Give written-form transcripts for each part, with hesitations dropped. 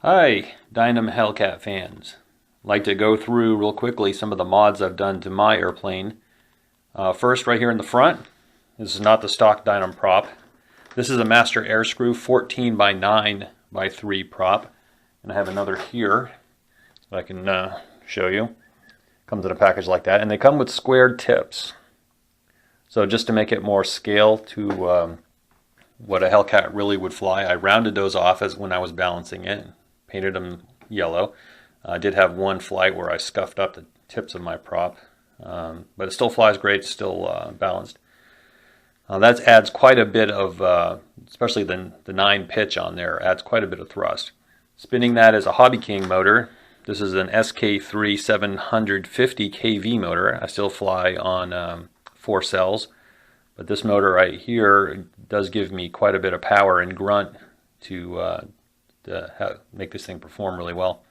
Hi, Dynam Hellcat fans. I'd like to go through real quickly some of the mods I've done to my airplane. First, right here in the front, this is not the stock Dynam prop. This is a master Airscrew 14 by 9 by 3 prop. And I have another here that I can show you. Comes in a package like that, and they come with squared tips. So just to make it more scale to what a Hellcat really would fly, I rounded those off as when I was balancing it. Painted them yellow. I did have one flight where I scuffed up the tips of my prop, but it still flies great, still balanced. That adds quite a bit of, especially the 9 pitch on there, adds quite a bit of thrust. Spinning that is a Hobby King motor. This is an SK3 750 kV motor. I still fly on 4 cells, but this motor right here does give me quite a bit of power and grunt to make this thing perform really well.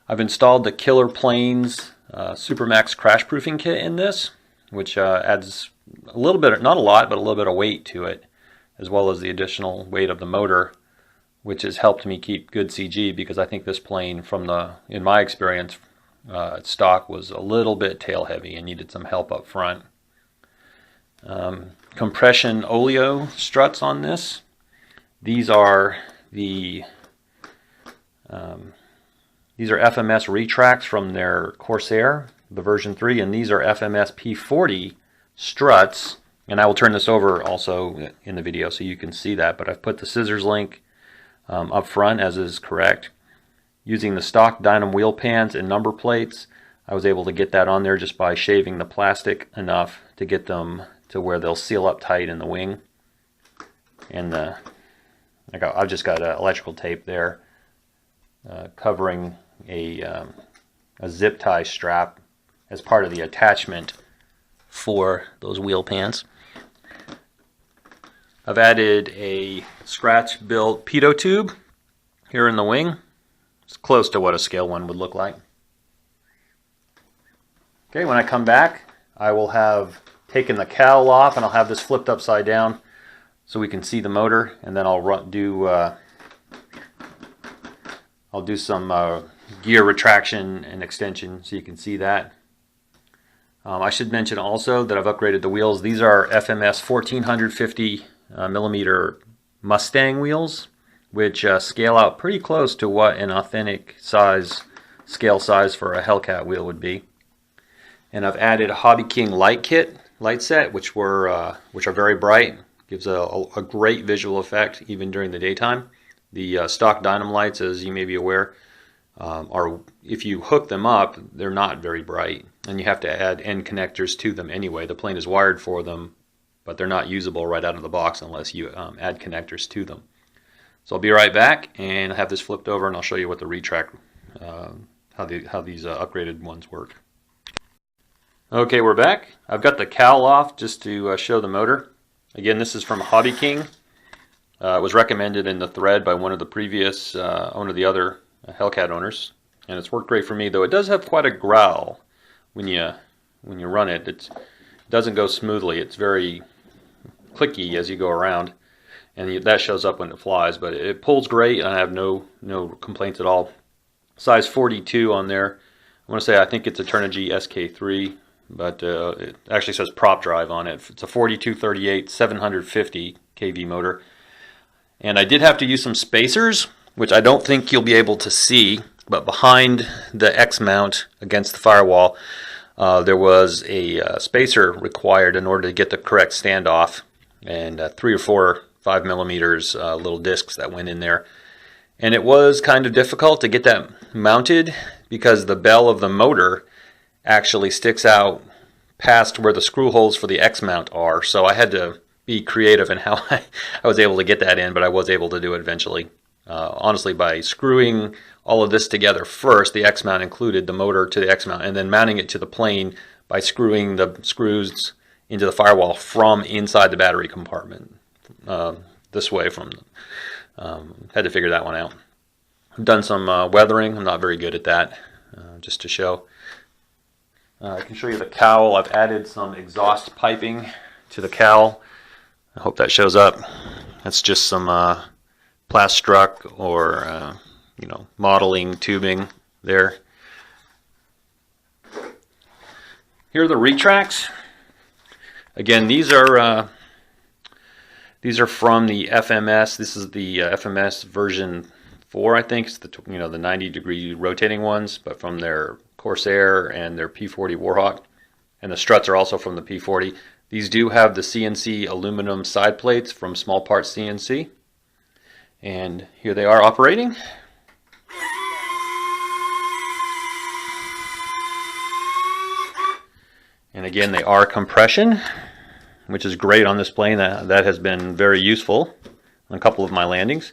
I've installed the Killer Planes Supermax crashproofing kit in this, which adds a little bit, not a lot, but a little bit of weight to it, as well as the additional weight of the motor, which has helped me keep good CG, because I think this plane, in my experience, stock was a little bit tail heavy and needed some help up front. Compression oleo struts on this. These are FMS retracts from their Corsair, the version 3, and these are FMS P-40 struts. And I will turn this over also in the video so you can see that, but I've put the scissors link up front, as is correct. Using the stock Dynam wheel pans and number plates, I was able to get that on there just by shaving the plastic enough to get them to where they'll seal up tight in the wing. And I've just got electrical tape there covering a zip tie strap as part of the attachment for those wheel pans. I've added a scratch built pitot tube here in the wing. It's close to what a scale one would look like. Okay, when I come back, I will have taken the cowl off, and I'll have this flipped upside down so we can see the motor, and then I'll do some gear retraction and extension so you can see that. I should mention also that I've upgraded the wheels. These are FMS 1450 millimeter Mustang wheels, which scale out pretty close to what an authentic scale size for a Hellcat wheel would be. And I've added a Hobby King light set, which are very bright. Gives a great visual effect even during the daytime. The stock Dynam lights, as you may be aware, if you hook them up, they're not very bright, and you have to add end connectors to them anyway. The plane is wired for them, but they're not usable right out of the box unless you add connectors to them. So I'll be right back and have this flipped over, and I'll show you what the retract, how these upgraded ones work. Okay, we're back. I've got the cowl off just to show the motor. Again, this is from Hobby King. It was recommended in the thread by one of the previous one of the other Hellcat owners, and it's worked great for me. Though it does have quite a growl when you run it. It doesn't go smoothly. It's very clicky as you go around, and that shows up when it flies. But it pulls great, and I have no complaints at all. Size 42 on there. I want to say I think it's a Turnigy SK3. But it actually says Propdrive on it. It's a 4238 750 kV motor. And I did have to use some spacers, which I don't think you'll be able to see, but behind the X mount against the firewall, there was a spacer required in order to get the correct standoff, and 3 or 4 5 millimeters little discs that went in there. And it was kind of difficult to get that mounted because the bell of the motor actually sticks out past where the screw holes for the X mount are, so I had to be creative in how I was able to get that in, but I was able to do it eventually. Honestly, by screwing all of this together first, the X mount included the motor to the X mount, and then mounting it to the plane by screwing the screws into the firewall from inside the battery compartment. This way had to figure that one out. I've done some weathering. I'm not very good at that, just to show. I can show you the cowl. I've added some exhaust piping to the cowl. I hope that shows up. That's just some Plastruck or you know, modeling tubing there. Here are the retracts. Again, these are from the FMS. This is the FMS version 4, I think. It's the, you know, the 90-degree rotating ones, but from their Corsair and their P-40 Warhawk. And the struts are also from the P-40. These do have the CNC aluminum side plates from SmallpartsCNC. And here they are operating. And again, they are compression, which is great on this plane. That has been very useful on a couple of my landings.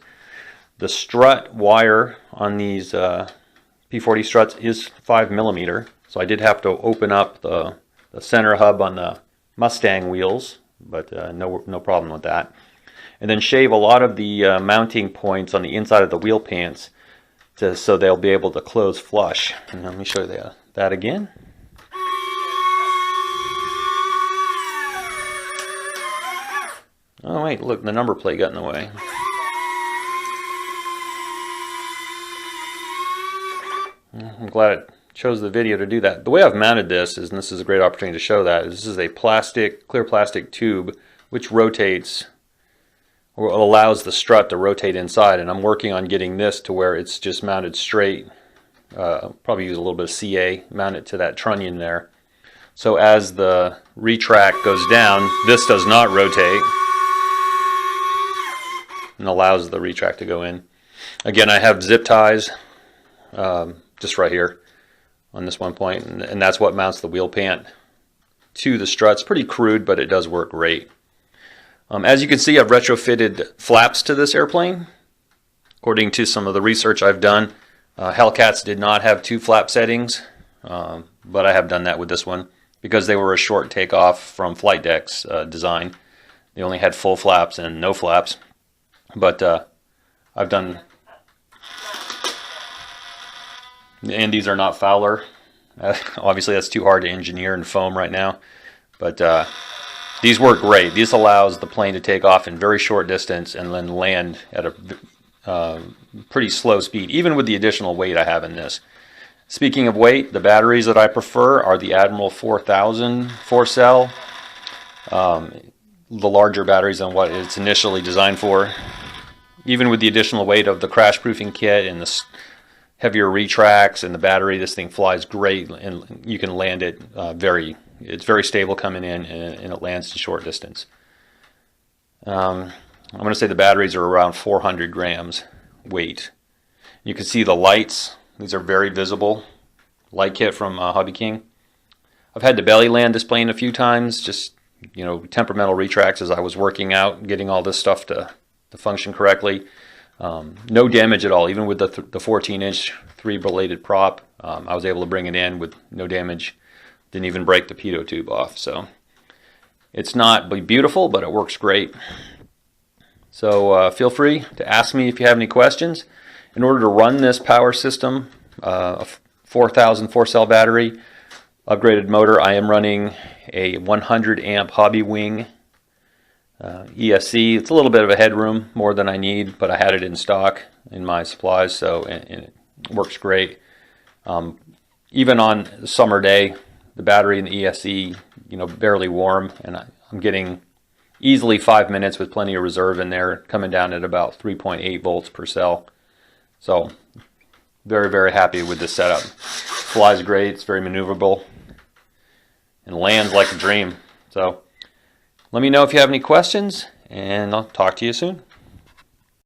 The strut wire on these P-40 struts is 5mm, so I did have to open up the center hub on the Mustang wheels, but no problem with that. And then shave a lot of the mounting points on the inside of the wheel pants so they'll be able to close flush. And let me show you that again. Oh wait, look, the number plate got in the way. I'm glad it chose the video to do that. The way I've mounted this is, and this is a great opportunity to show that, is this is a clear plastic tube which rotates, or allows the strut to rotate inside, and I'm working on getting this to where it's just mounted straight. Probably use a little bit of CA, mount it to that trunnion there. So as the retract goes down, this does not rotate and allows the retract to go in. Again, I have zip ties just right here on this one point, and that's what mounts the wheel pant to the struts. Pretty crude, but it does work great. As you can see, I've retrofitted flaps to this airplane. According to some of the research I've done, Hellcats did not have 2 flap settings, but I have done that with this one because they were a short takeoff from flight decks design. They only had full flaps and no flaps, but I've done, and these are not Fowler. Obviously that's too hard to engineer in foam right now, but these work great. This allows the plane to take off in very short distance and then land at a pretty slow speed, even with the additional weight I have in this. Speaking of weight, the batteries that I prefer are the Admiral 4000 4-cell, the larger batteries than what it's initially designed for. Even with the additional weight of the crash-proofing kit and the heavier retracts and the battery, this thing flies great, and you can land it it's very stable coming in, and it lands in short distance. I'm going to say the batteries are around 400 grams weight. You can see the lights. These are very visible. Light kit from Hobby King. I've had to belly land this plane a few times, just, you know, temperamental retracts as I was working out, getting all this stuff to function correctly. No damage at all, even with the 14-inch 3-bladed prop. I was able to bring it in with no damage. Didn't even break the pitot tube off. So it's not beautiful, but it works great. So feel free to ask me if you have any questions. In order to run this power system, a 4000 4-cell battery, upgraded motor, I am running a 100 amp Hobbywing ESC. It's a little bit of a headroom, more than I need, but I had it in stock in my supplies, so and it works great. Even on a summer day, the battery in the ESC, you know, barely warm, and I'm getting easily 5 minutes with plenty of reserve in there, coming down at about 3.8 volts per cell. So very, very happy with this setup. Flies great, it's very maneuverable, and lands like a dream. So let me know if you have any questions, and I'll talk to you soon.